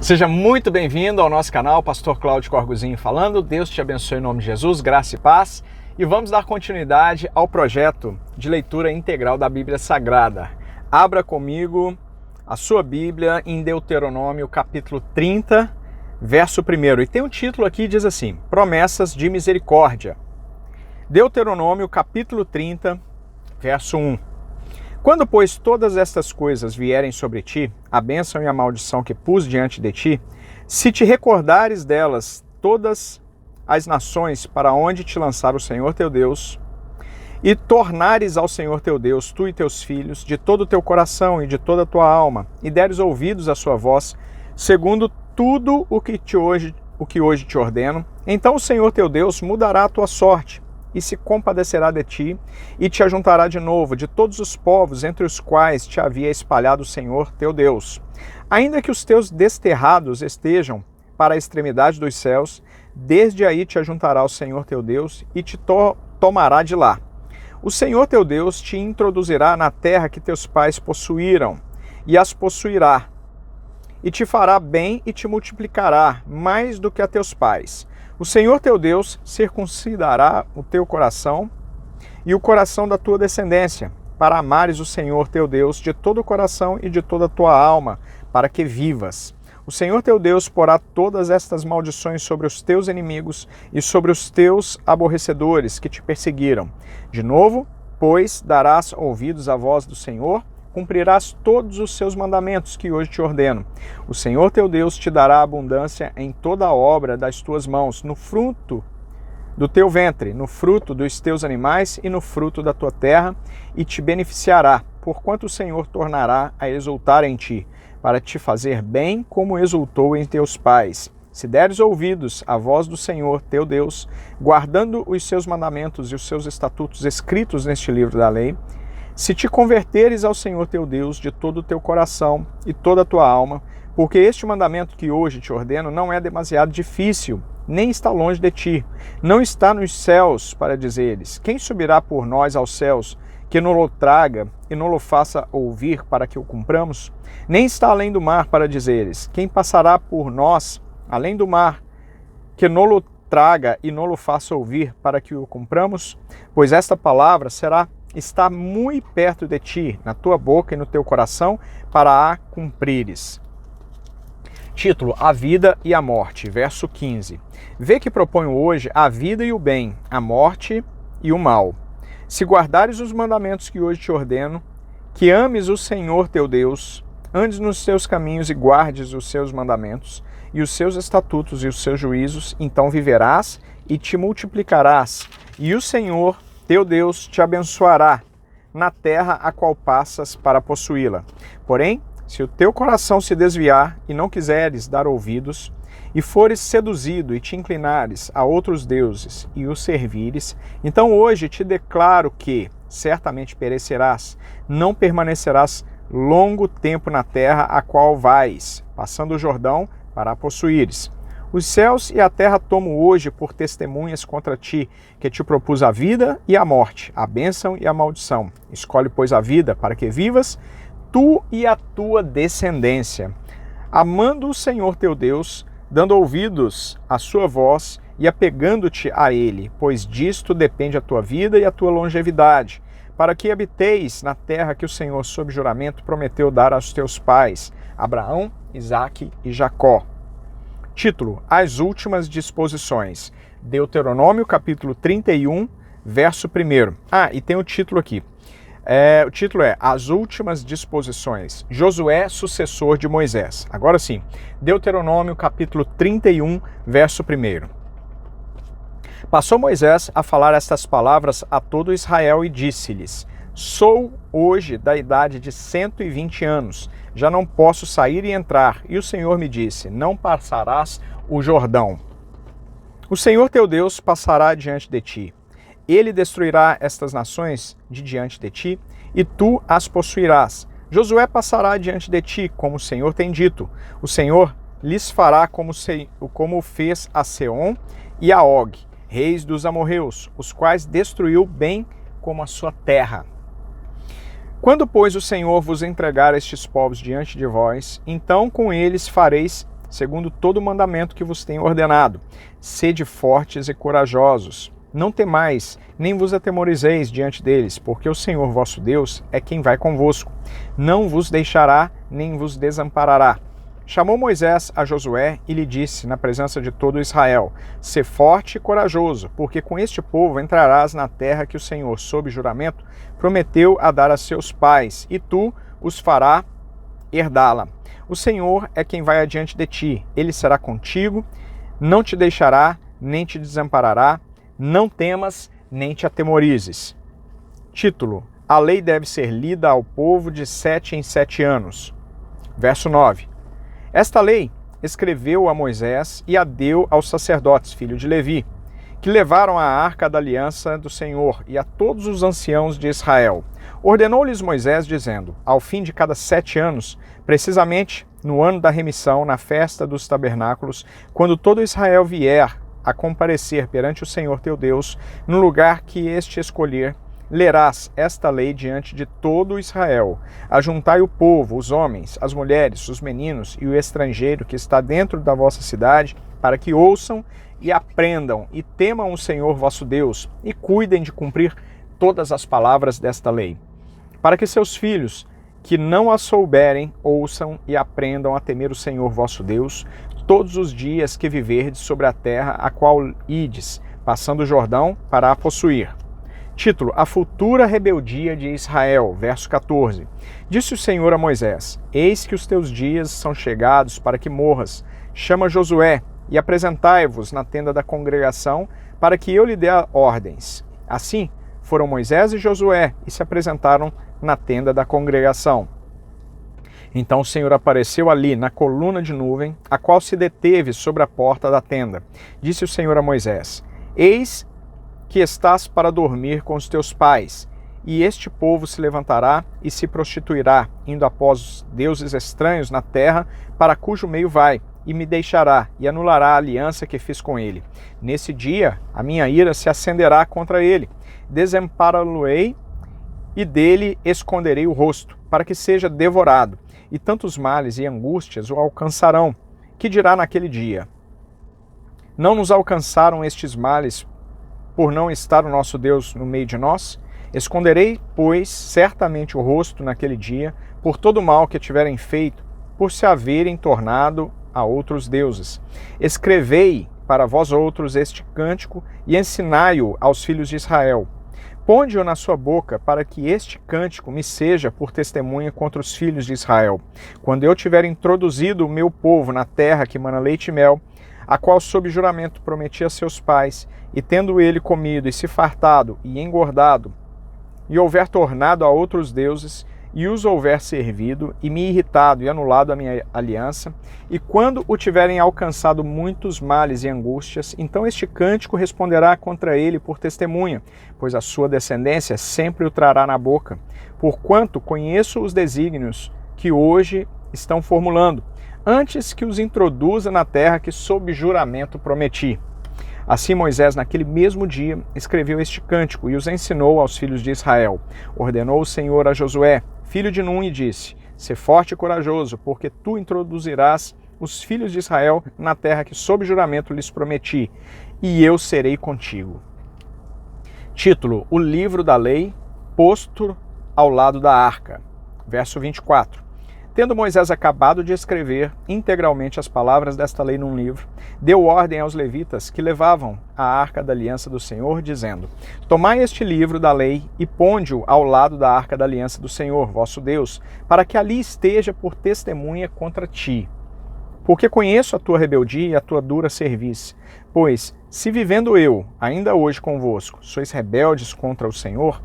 Seja muito bem-vindo ao nosso canal, Pastor Cláudio Corguzinho falando. Deus te abençoe em nome de Jesus, graça e paz. E vamos dar continuidade ao projeto de leitura integral da Bíblia Sagrada. Abra comigo a sua Bíblia em Deuteronômio capítulo 30, verso 1. E tem um título aqui, diz assim: Promessas de Misericórdia. Deuteronômio capítulo 30, verso 1. Quando, pois, todas estas coisas vierem sobre ti, a bênção e a maldição que pus diante de ti, se te recordares delas todas as nações para onde te lançar o Senhor teu Deus, e tornares ao Senhor teu Deus, tu e teus filhos, de todo o teu coração e de toda a tua alma, e deres ouvidos à sua voz, segundo tudo o que hoje te ordeno, então o Senhor teu Deus mudará a tua sorte, e se compadecerá de ti, e te ajuntará de novo de todos os povos entre os quais te havia espalhado o Senhor teu Deus. Ainda que os teus desterrados estejam para a extremidade dos céus, desde aí te ajuntará o Senhor teu Deus, e te tomará de lá. O Senhor teu Deus te introduzirá na terra que teus pais possuíram, e as possuirá, e te fará bem e te multiplicará mais do que a teus pais. O Senhor teu Deus circuncidará o teu coração e o coração da tua descendência, para amares o Senhor teu Deus de todo o coração e de toda a tua alma, para que vivas. O Senhor teu Deus porá todas estas maldições sobre os teus inimigos e sobre os teus aborrecedores que te perseguiram. De novo, pois, darás ouvidos à voz do Senhor, cumprirás todos os seus mandamentos que hoje te ordeno. O Senhor teu Deus te dará abundância em toda a obra das tuas mãos, no fruto do teu ventre, no fruto dos teus animais e no fruto da tua terra, e te beneficiará, porquanto o Senhor tornará a exultar em ti, para te fazer bem como exultou em teus pais. Se deres ouvidos à voz do Senhor teu Deus, guardando os seus mandamentos e os seus estatutos escritos neste livro da lei, se te converteres ao Senhor teu Deus de todo o teu coração e toda a tua alma, porque este mandamento que hoje te ordeno não é demasiado difícil, nem está longe de ti, não está nos céus para dizeres: quem subirá por nós aos céus, que nos traga e nos faça ouvir para que o cumpramos? Nem está além do mar para dizeres: quem passará por nós além do mar, que nos traga e nos faça ouvir para que o cumpramos? Pois esta palavra está muito perto de ti, na tua boca e no teu coração, para a cumprires. Título: A vida e a morte, verso 15. Vê que proponho hoje a vida e o bem, a morte e o mal. Se guardares os mandamentos que hoje te ordeno, que ames o Senhor teu Deus, andes nos teus caminhos e guardes os seus mandamentos, e os seus estatutos e os seus juízos, então viverás e te multiplicarás, e o Senhor teu Deus te abençoará na terra a qual passas para possuí-la. Porém, se o teu coração se desviar e não quiseres dar ouvidos, e fores seduzido e te inclinares a outros deuses e os servires, então hoje te declaro que certamente perecerás, não permanecerás longo tempo na terra a qual vais, passando o Jordão para a possuíres. Os céus e a terra tomo hoje por testemunhas contra ti, que te propus a vida e a morte, a bênção e a maldição. Escolhe, pois, a vida, para que vivas, tu e a tua descendência, amando o Senhor teu Deus, dando ouvidos à sua voz e apegando-te a ele, pois disto depende a tua vida e a tua longevidade, para que habiteis na terra que o Senhor, sob juramento, prometeu dar aos teus pais, Abraão, Isaque e Jacó. Título: As últimas disposições. Deuteronômio capítulo 31, verso 1. E tem o título aqui. O título é As últimas disposições. Josué, sucessor de Moisés. Agora sim, Deuteronômio capítulo 31, verso 1. Passou Moisés a falar estas palavras a todo Israel e disse-lhes: Sou hoje da idade de 120 anos, já não posso sair e entrar. E o Senhor me disse: Não passarás o Jordão. O Senhor teu Deus passará diante de ti. Ele destruirá estas nações de diante de ti, e tu as possuirás. Josué passará diante de ti, como o Senhor tem dito. O Senhor lhes fará como fez a Seom e a Og, reis dos amorreus, os quais destruiu bem como a sua terra. Quando, pois, o Senhor vos entregar estes povos diante de vós, então com eles fareis segundo todo o mandamento que vos tenho ordenado. Sede fortes e corajosos. Não temais, nem vos atemorizeis diante deles, porque o Senhor vosso Deus é quem vai convosco. Não vos deixará, nem vos desamparará. Chamou Moisés a Josué e lhe disse, na presença de todo Israel: Sê forte e corajoso, porque com este povo entrarás na terra que o Senhor, sob juramento, prometeu a dar a seus pais, e tu os fará herdá-la. O Senhor é quem vai adiante de ti, ele será contigo, não te deixará, nem te desamparará. Não temas, nem te atemorizes. Título: A lei deve ser lida ao povo de 7 em 7 anos. Verso 9. Esta lei escreveu a Moisés e a deu aos sacerdotes, filho de Levi, que levaram a arca da aliança do Senhor, e a todos os anciãos de Israel. Ordenou-lhes Moisés, dizendo: Ao fim de cada 7 anos, precisamente no ano da remissão, na festa dos tabernáculos, quando todo Israel vier a comparecer perante o Senhor teu Deus, no lugar que este escolher, lerás esta lei diante de todo Israel. Ajuntai o povo, os homens, as mulheres, os meninos e o estrangeiro que está dentro da vossa cidade, para que ouçam e aprendam e temam o Senhor vosso Deus e cuidem de cumprir todas as palavras desta lei, para que seus filhos, que não a souberem, ouçam e aprendam a temer o Senhor vosso Deus todos os dias que viverdes sobre a terra a qual ides, passando o Jordão para a possuir. Título: A futura rebeldia de Israel. Verso 14. Disse o Senhor a Moisés: Eis que os teus dias são chegados para que morras. Chama Josué e apresentai-vos na tenda da congregação, para que eu lhe dê ordens. Assim foram Moisés e Josué e se apresentaram na tenda da congregação. Então o Senhor apareceu ali na coluna de nuvem, a qual se deteve sobre a porta da tenda. Disse o Senhor a Moisés: Eis que estás para dormir com os teus pais, e este povo se levantará e se prostituirá, indo após os deuses estranhos na terra, para cujo meio vai, e me deixará, e anulará a aliança que fiz com ele. Nesse dia a minha ira se acenderá contra ele, desampará-lo-ei, e dele esconderei o rosto, para que seja devorado. E tantos males e angústias o alcançarão, que dirá naquele dia: Não nos alcançaram estes males por não estar o nosso Deus no meio de nós? Esconderei, pois, certamente o rosto naquele dia, por todo o mal que tiverem feito, por se haverem tornado a outros deuses. Escrevei para vós outros este cântico e ensinai-o aos filhos de Israel. Ponde-o na sua boca, para que este cântico me seja por testemunha contra os filhos de Israel. Quando eu tiver introduzido o meu povo na terra que mana leite e mel, a qual sob juramento prometi a seus pais, e tendo ele comido e se fartado e engordado, e houver tornado a outros deuses, e os houver servido, e me irritado e anulado a minha aliança, e quando o tiverem alcançado muitos males e angústias, então este cântico responderá contra ele por testemunha, pois a sua descendência sempre o trará na boca, porquanto conheço os desígnios que hoje estão formulando, antes que os introduza na terra que sob juramento prometi. Assim Moisés, naquele mesmo dia, escreveu este cântico e os ensinou aos filhos de Israel. Ordenou o Senhor a Josué, filho de Nun, e disse: Sê forte e corajoso, porque tu introduzirás os filhos de Israel na terra que sob juramento lhes prometi, e eu serei contigo. Título: O livro da lei posto ao lado da arca. Verso 24. Tendo Moisés acabado de escrever integralmente as palavras desta lei num livro, deu ordem aos levitas que levavam a arca da aliança do Senhor, dizendo: Tomai este livro da lei e ponde-o ao lado da arca da aliança do Senhor, vosso Deus, para que ali esteja por testemunha contra ti. Porque conheço a tua rebeldia e a tua dura cerviz. Pois, se vivendo eu, ainda hoje convosco, sois rebeldes contra o Senhor,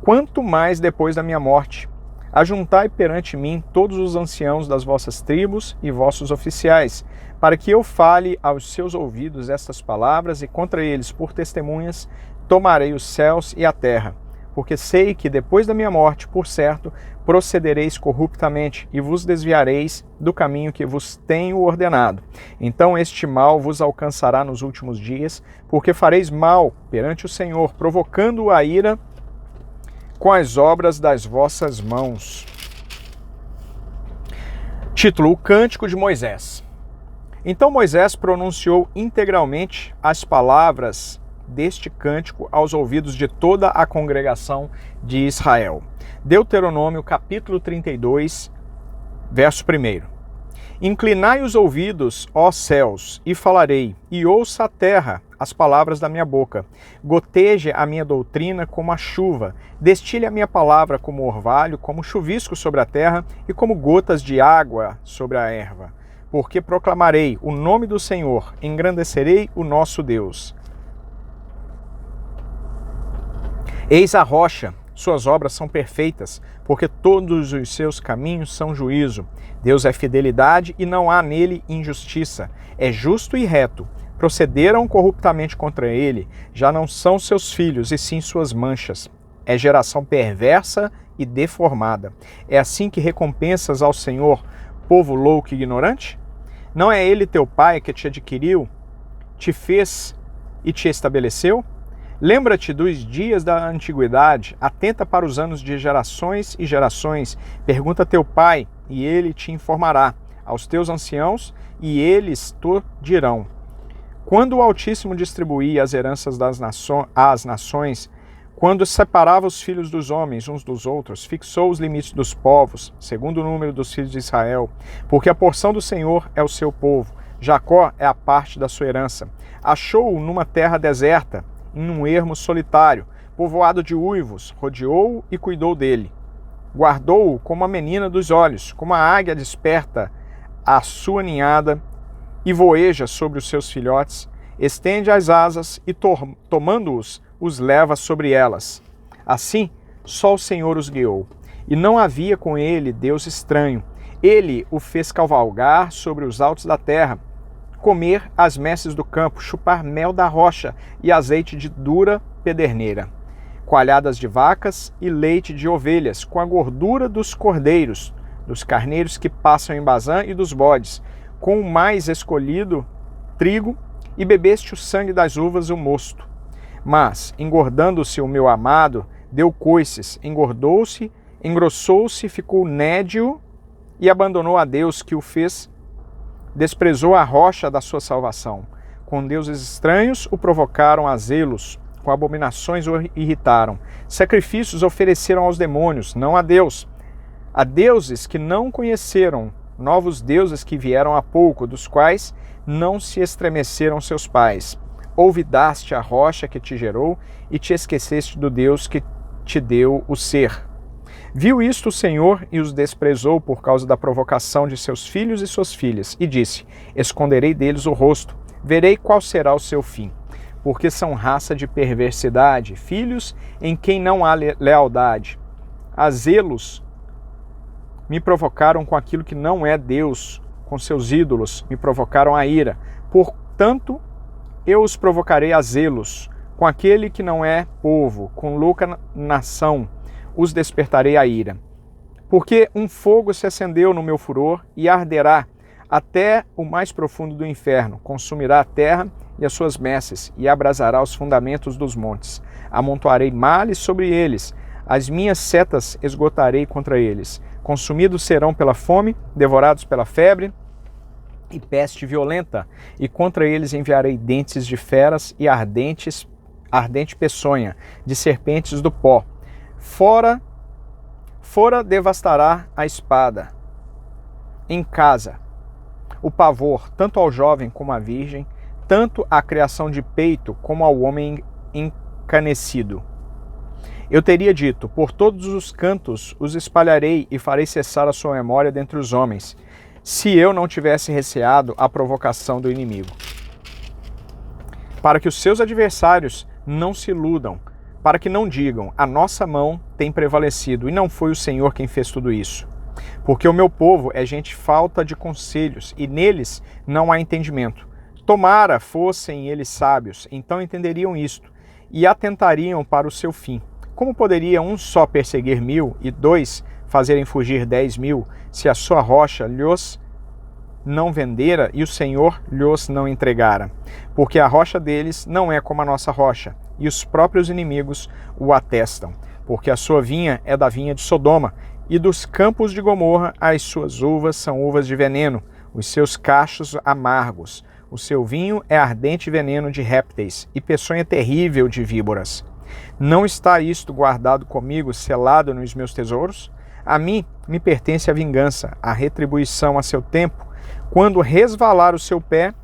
quanto mais depois da minha morte. Ajuntai perante mim todos os anciãos das vossas tribos e vossos oficiais, para que eu fale aos seus ouvidos estas palavras, e contra eles, por testemunhas, tomarei os céus e a terra. Porque sei que depois da minha morte, por certo, procedereis corruptamente e vos desviareis do caminho que vos tenho ordenado. Então este mal vos alcançará nos últimos dias, porque fareis mal perante o Senhor, provocando a ira com as obras das vossas mãos. Título: O Cântico de Moisés. Então Moisés pronunciou integralmente as palavras deste cântico aos ouvidos de toda a congregação de Israel. Deuteronômio capítulo 32, verso 1. Inclinai os ouvidos, ó céus, e falarei, e ouça a terra as palavras da minha boca. Goteje a minha doutrina como a chuva, destile a minha palavra como orvalho, como chuvisco sobre a terra e como gotas de água sobre a erva. Porque proclamarei o nome do Senhor, engrandecerei o nosso Deus. Eis a rocha, suas obras são perfeitas, porque todos os seus caminhos são juízo. Deus é fidelidade e não há nele injustiça. É justo e reto. Procederam corruptamente contra ele, já não são seus filhos, e sim suas manchas. É geração perversa e deformada. É assim que recompensas ao Senhor, povo louco e ignorante? Não é ele teu pai que te adquiriu, te fez e te estabeleceu? Lembra-te dos dias da antiguidade, atenta para os anos de gerações e gerações. Pergunta a teu pai, e ele te informará, aos teus anciãos, e eles te dirão. Quando o Altíssimo distribuía as heranças às nações, quando separava os filhos dos homens uns dos outros, fixou os limites dos povos, segundo o número dos filhos de Israel, porque a porção do Senhor é o seu povo, Jacó é a parte da sua herança. Achou-o numa terra deserta, em um ermo solitário, povoado de uivos, rodeou-o e cuidou dele. Guardou-o como a menina dos olhos, como a águia desperta a sua ninhada e voeja sobre os seus filhotes, estende as asas e, tomando-os, os leva sobre elas. Assim, só o Senhor os guiou. E não havia com ele Deus estranho. Ele o fez cavalgar sobre os altos da terra, comer as messes do campo, chupar mel da rocha e azeite de dura pederneira, coalhadas de vacas e leite de ovelhas, com a gordura dos cordeiros, dos carneiros que passam em Bazã e dos bodes, com o mais escolhido trigo, e bebeste o sangue das uvas o mosto. Mas, engordando-se o meu amado, deu coices, engordou-se, engrossou-se, ficou nédio e abandonou a Deus que o fez. Desprezou a rocha da sua salvação. Com deuses estranhos o provocaram a zelos, com abominações o irritaram. Sacrifícios ofereceram aos demônios, não a Deus. A deuses que não conheceram, novos deuses que vieram há pouco, dos quais não se estremeceram seus pais. Olvidaste a rocha que te gerou e te esqueceste do Deus que te deu o ser. Viu isto o Senhor e os desprezou por causa da provocação de seus filhos e suas filhas, e disse, esconderei deles o rosto, verei qual será o seu fim. Porque são raça de perversidade, filhos em quem não há lealdade. A zelos me provocaram com aquilo que não é Deus, com seus ídolos me provocaram a ira. Portanto, eu os provocarei a zelos, com aquele que não é povo, com louca nação, os despertarei a ira. Porque um fogo se acendeu no meu furor e arderá até o mais profundo do inferno, consumirá a terra e as suas messes e abrasará os fundamentos dos montes. Amontoarei males sobre eles, as minhas setas esgotarei contra eles. Consumidos serão pela fome, devorados pela febre e peste violenta, e contra eles enviarei dentes de feras e ardente peçonha de serpentes do pó. Fora devastará a espada. Em casa, o pavor, tanto ao jovem como à virgem, tanto à criação de peito como ao homem encanecido. Eu teria dito, por todos os cantos os espalharei e farei cessar a sua memória dentre os homens, se eu não tivesse receado a provocação do inimigo. Para que os seus adversários não se iludam, para que não digam, a nossa mão tem prevalecido, e não foi o Senhor quem fez tudo isso. Porque o meu povo é gente falta de conselhos, e neles não há entendimento. Tomara fossem eles sábios, então entenderiam isto, e atentariam para o seu fim. Como poderia um só perseguir 1000 e 2 fazerem fugir 10.000, se a sua rocha lhos não vendera e o Senhor lhos não entregara? Porque a rocha deles não é como a nossa rocha, e os próprios inimigos o atestam. Porque a sua vinha é da vinha de Sodoma, e dos campos de Gomorra as suas uvas são uvas de veneno. os seus cachos amargos. O seu vinho é ardente veneno de répteis e peçonha terrível de víboras. Não está isto guardado comigo, selado nos meus tesouros? A mim me pertence a vingança, a retribuição a seu tempo, quando resvalar o seu pé,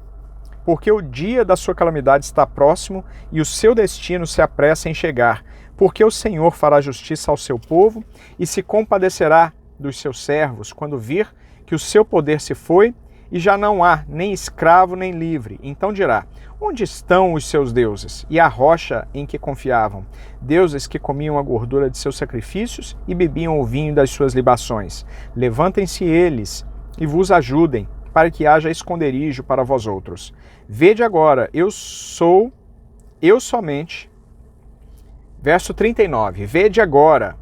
porque o dia da sua calamidade está próximo e o seu destino se apressa em chegar, porque o Senhor fará justiça ao seu povo e se compadecerá dos seus servos, quando vir que o seu poder se foi e já não há nem escravo nem livre. Então dirá: onde estão os seus deuses e a rocha em que confiavam? Deuses que comiam a gordura de seus sacrifícios e bebiam o vinho das suas libações. Levantem-se eles e vos ajudem, para que haja esconderijo para vós outros. Vede agora, eu somente. Verso 39. Vede agora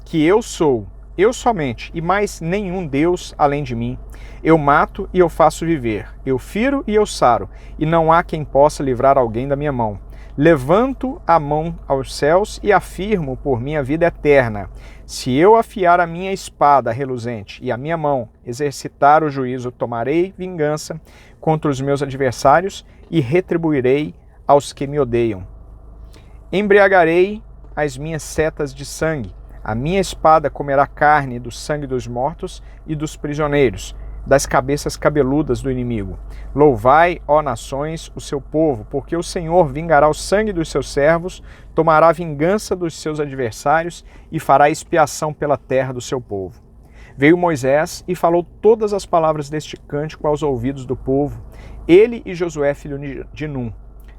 que eu sou, eu somente, e mais nenhum Deus além de mim. Eu mato e eu faço viver, eu firo e eu saro, e não há quem possa livrar alguém da minha mão. Levanto a mão aos céus e afirmo por minha vida eterna: se eu afiar a minha espada reluzente e a minha mão exercitar o juízo, tomarei vingança contra os meus adversários e retribuirei aos que me odeiam. Embriagarei as minhas setas de sangue. A minha espada comerá carne do sangue dos mortos e dos prisioneiros, das cabeças cabeludas do inimigo. Louvai, ó nações, o seu povo, porque o Senhor vingará o sangue dos seus servos, tomará vingança dos seus adversários e fará expiação pela terra do seu povo. Veio Moisés e falou todas as palavras deste cântico aos ouvidos do povo, ele e Josué, filho de Num.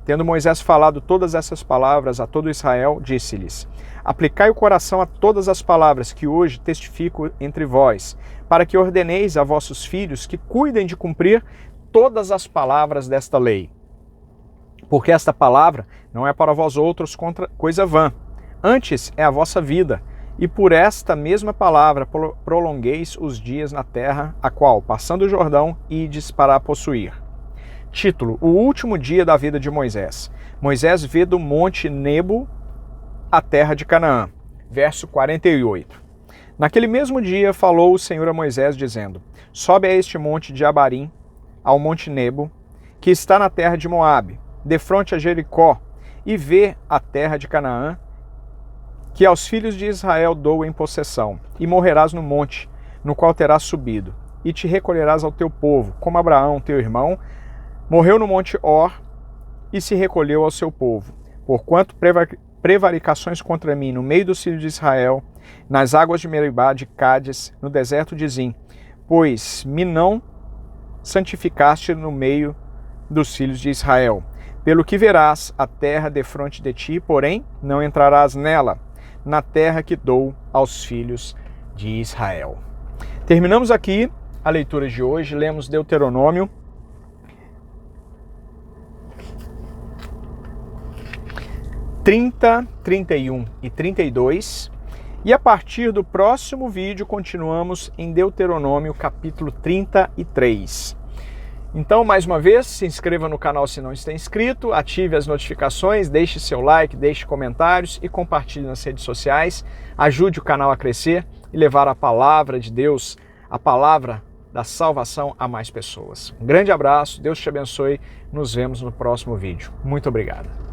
Tendo Moisés falado todas essas palavras a todo Israel, disse-lhes: aplicai o coração a todas as palavras que hoje testifico entre vós, para que ordeneis a vossos filhos que cuidem de cumprir todas as palavras desta lei. Porque esta palavra não é para vós outros coisa vã, antes é a vossa vida, e por esta mesma palavra prolongueis os dias na terra, a qual, passando o Jordão, ides para a possuir. Título: O último dia da vida de Moisés. Moisés vê do monte Nebo a terra de Canaã. Verso 48. Naquele mesmo dia falou o Senhor a Moisés, dizendo: sobe a este monte de Abarim, ao monte Nebo, que está na terra de Moabe, defronte a Jericó, e vê a terra de Canaã, que aos filhos de Israel dou em possessão, e morrerás no monte, no qual terás subido, e te recolherás ao teu povo, como Abraão, teu irmão, morreu no monte Or e se recolheu ao seu povo. Porquanto prevaricações contra mim no meio dos filhos de Israel, nas águas de Meribá, de Cádiz, no deserto de Zim, pois me não santificaste no meio dos filhos de Israel. Pelo que verás a terra defronte de ti, porém não entrarás nela, na terra que dou aos filhos de Israel. Terminamos aqui a leitura de hoje, lemos Deuteronômio 30, 31 e 32. E a partir do próximo vídeo continuamos em Deuteronômio capítulo 33. Então, mais uma vez, se inscreva no canal se não está inscrito, ative as notificações, deixe seu like, deixe comentários e compartilhe nas redes sociais. Ajude o canal a crescer e levar a palavra de Deus, a palavra da salvação a mais pessoas. Um grande abraço, Deus te abençoe, nos vemos no próximo vídeo. Muito obrigado.